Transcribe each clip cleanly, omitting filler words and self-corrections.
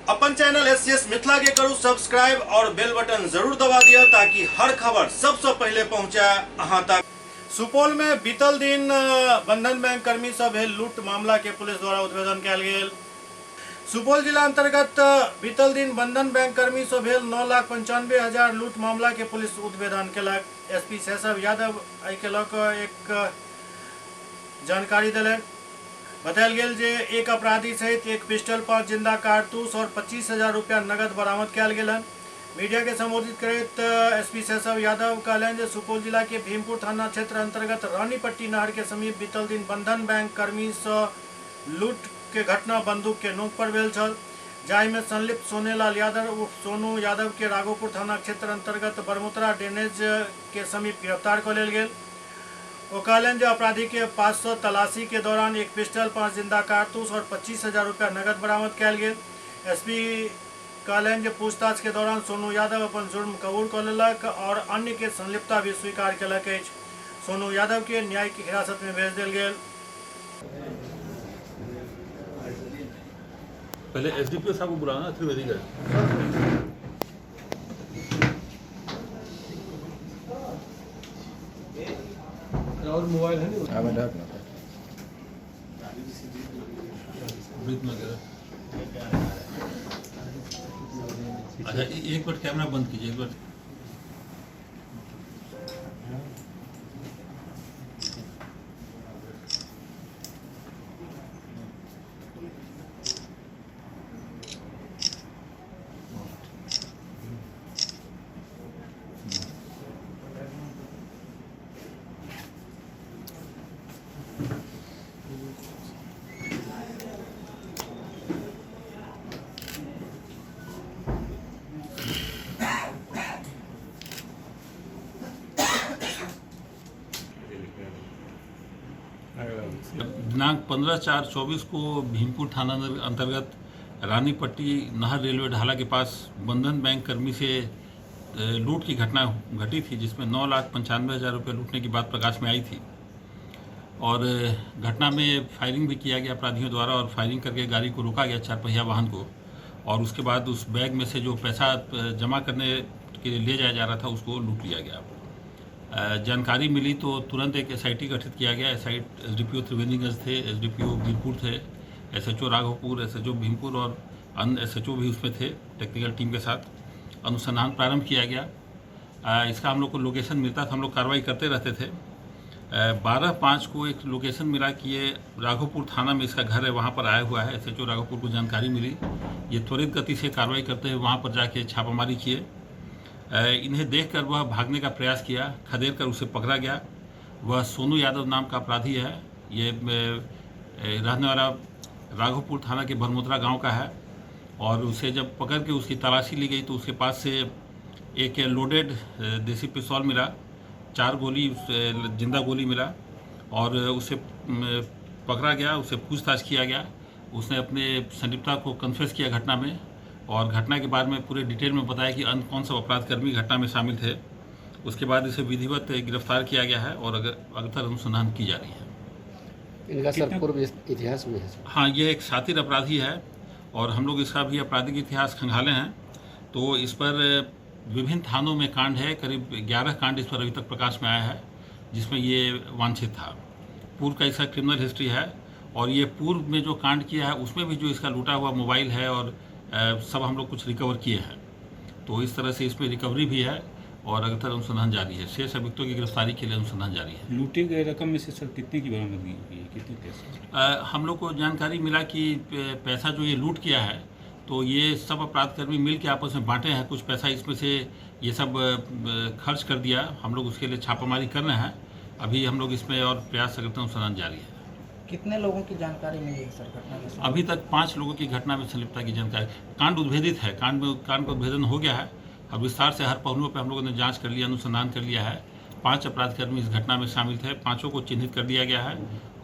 अपन channel SCS Mithila के करू subscribe और बेल बटन जरूर दबा दिया ताकि हर खबर सबसे पहले पहुंचा अहां तक। सुपौल में बीतल दिन बंधन बैंक कर्मी सब भेल लूट मामला के पुलिस द्वारा उद्भेदन कयल गेल। सुपौल जिला अंतर्गत बीतल दिन बंधन बैंक कर्मी सब भेल 9,95,000 लूट मामला के पुलिस उद्भेदन केलक। एसपी शेषव यादव एहि के लऽ कऽ एक जानकारी देलक। बतायल गेल जे एक अपराधी सहित एक पिस्टल, 5 जिंदा कारतूस और 25,000 रुपया नगद बरामद कयल गेलन। मीडिया के संबोधित करैत एसपी शेषव यादव कहलनि जे सुपौल जिला के भीमपुर थाना क्षेत्र अंतर्गत रानीपट्टी नहर के समीप बीतल दिन बंधन बैंक कर्मी सँ लूट के घटना बंदूक के नोक पर भेल छल, जाहि में संलिप्त सोनेलाल यादव उर्फ सोनू यादव के राघोपुर थाना क्षेत्र अंतर्गत बरमुतरा ड्रेनेज के समीप गिरफ्तार कर लेल गेल। वो कहलन जे अपराधी के पास से तलाशी के दौरान एक पिस्टल, 5 जिंदा कारतूस और 25,000 रुपया नगद बरामद कयल गेल। एसपी कहलन जे पूछताछ के दौरान सोनू यादव अपन जुर्म कबूल कर लेलक और अन्य के संलिप्तता भी स्वीकार केलक अछि। सोनू यादव के न्यायिक हिरासत में भेज देल गेल। पहले एसडीपीओ साहब को बुलाना, त्रिवेदी का और मोबाइल है नहीं, हमें ढक ना ब्रीथ में गिरा। अच्छा, एक बार कैमरा बंद कीजिए, एक बार। दिनांक 15/4/24 को भीमपुर थाना अंतर्गत रानीपट्टी नहर रेलवे ढाला के पास बंधन बैंक कर्मी से लूट की घटना घटी थी, जिसमें 9,95,000 रुपये लूटने की बात प्रकाश में आई थी। और घटना में फायरिंग भी किया गया अपराधियों द्वारा, और फायरिंग करके गाड़ी को रोका गया, 4 पहिया वाहन को, और उसके बाद उस बैग में से जो पैसा जमा करने के लिए ले जाया जा रहा था उसको लूट लिया गया। जानकारी मिली तो तुरंत एक एसआईटी गठित किया गया। एसडीपीओ त्रिवेदीगंज थे, एसडीपीओ बीरपुर थे, एसएचओ राघोपुर, एसएचओ भीमपुर और अन्य एसएचओ भी उसमें थे। टेक्निकल टीम के साथ अनुसंधान प्रारंभ किया गया। इसका हम लोग को लोकेशन मिलता था, हम लोग कार्रवाई करते रहते थे। 12/5 को एक लोकेशन मिला कि ये राघोपुर थाना में इसका घर है, वहाँ पर आया हुआ है। एसएचओ राघोपुर को जानकारी मिली, ये त्वरित गति से कार्रवाई करते हुए वहाँ पर जाके छापामारी किए। इन्हें देखकर वह भागने का प्रयास किया, खदेड़ कर उसे पकड़ा गया। वह सोनू यादव नाम का अपराधी है। ये रहने वाला राघोपुर थाना के बरमुतरा गांव का है। और उसे जब पकड़ के उसकी तलाशी ली गई तो उसके पास से एक लोडेड देसी पिस्तौल मिला, 4 गोली जिंदा गोली मिला, और उसे पकड़ा गया, उसे पूछताछ किया गया। उसने अपने संलिप्तता को कन्फेस किया घटना में, और घटना के बारे में पूरे डिटेल में बताया कि अन्य कौन सा अपराधकर्मी घटना में शामिल थे। उसके बाद इसे विधिवत गिरफ्तार किया गया है और अगतर अनुसंधान की जा रही है। इनका सर पूर्व इतिहास में है? हाँ, ये एक शातिर अपराधी है और हम लोग इसका भी आपराधिक इतिहास खंगाले हैं। तो इस पर विभिन्न थानों में कांड है, करीब 11 कांड इस पर अभी तक प्रकाश में आया है, जिसमें ये वांछित था। पूर्व का इसका क्रिमिनल हिस्ट्री है, और ये पूर्व में जो कांड किया है उसमें भी जो इसका लूटा हुआ मोबाइल है और सब हम लोग कुछ रिकवर किए हैं। तो इस तरह से इसमें रिकवरी भी है और अगतर अनुसंधान जारी है। शेष अभियुक्तों की गिरफ्तारी के लिए अनुसंधान जारी है। लूटे गए रकम में से सर कितने की बरामदगी हुई है, कितने पैसे? हम लोग को जानकारी मिला कि पैसा जो ये लूट किया है तो ये सब अपराधकर्मी मिल के आपस में बांटे हैं। कुछ पैसा इसमें से ये सब खर्च कर दिया। हम लोग उसके लिए छापामारी कर रहे हैं। अभी हम लोग इसमें और प्रयास अगतर अनुसंधान जारी है। कितने लोगों की जानकारी मिली है सर घटना में? अभी तक 5 लोगों की घटना में संलिप्तता की जानकारी। कांड उद्भेदित है, कांड का उद्भेदन हो गया है। अब विस्तार से हर पहलुओं पर हम लोगों ने जांच कर लिया, अनुसंधान कर लिया है। 5 अपराधकर्मी इस घटना में शामिल थे, 5 को चिन्हित कर दिया गया है,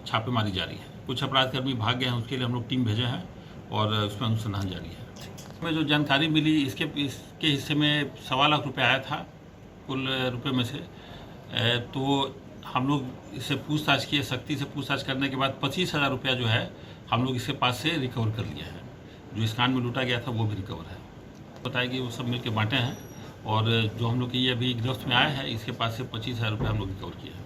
छापेमारी जारी है। कुछ अपराधकर्मी भाग गए हैं, उसके लिए हम लोग टीम भेजे हैं और उसमें अनुसंधान जारी है। इसमें जो जानकारी मिली इसके हिस्से में 1.25 लाख रुपये आया था कुल रुपये में से। तो हम लोग इससे पूछताछ किए, सख्ती से पूछताछ करने के बाद 25,000 रुपया जो है हम लोग इसके पास से रिकवर कर लिया है। जो इस कांड में लूटा गया था वो भी रिकवर है। बताया कि वो सब मिलकर बांटे हैं और जो हम लोग की ये अभी गिरफ्त में आया है इसके पास से 25,000 रुपये हम लोग रिकवर किए हैं।